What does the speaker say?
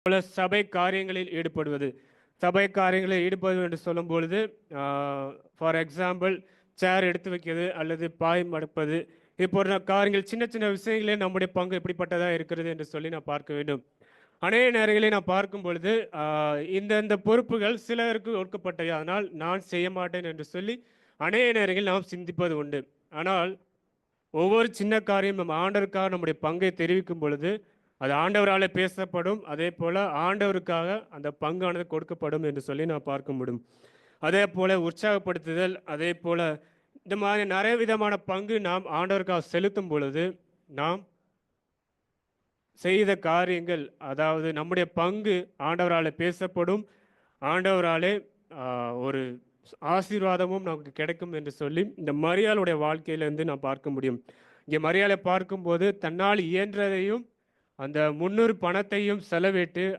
போல சபை காரியங்களில் ஈடுபடுவது. சபை காரியங்களில் ஈடுபடுவது என்று சொல்லும் பொழுது, ஃபார் எக்ஸாம்பிள் சேர் எடுத்து வைக்கிறது அல்லது பாய் மடப்பது, இது போன்ற காரியங்கள் சின்ன சின்ன விஷயங்களே நம்முடைய பங்கு எப்படிப்பட்டதாக இருக்கிறது என்று சொல்லி நான் பார்க்க வேண்டும். அநேக நேரங்களில் நான் பார்க்கும் பொழுது, இந்த பொறுப்புகள் சிலருக்கு ஒதுக்கப்பட்டவை, அதனால் நான் செய்ய மாட்டேன் என்று சொல்லி அநேக நேரங்களில் நாம் சிந்திப்பது உண்டு. ஆனால் ஒவ்வொரு சின்ன காரியம் நம்ம ஆண்டவருக்காக நம்முடைய பங்கை தெரிவிக்கும் பொழுது அது ஆண்டவராலே பேசப்படும். அதே போல ஆண்டவருக்காக அந்த பங்கானது கொடுக்கப்படும் என்று சொல்லி நான் பார்க்க முடியும். அதே போல உற்சாகப்படுத்துதல், அதே போல இந்த மாதிரி நிறைய விதமான பங்கு நாம் ஆண்டவருக்காக செலுத்தும் பொழுது நாம் செய்த காரியங்கள், அதாவது நம்முடைய பங்கு ஆண்டவராலே பேசப்படும். ஆண்டவராலே ஒரு ஆசீர்வாதமும் நமக்கு கிடைக்கும் என்று சொல்லி இந்த மரியாளுடைய வாழ்க்கையிலிருந்து நான் பார்க்க முடியும். இங்கே மரியாளை பார்க்கும்போது தன்னால் இயன்றதையும் அந்த 300 பணத்தையும் செலவிட்டு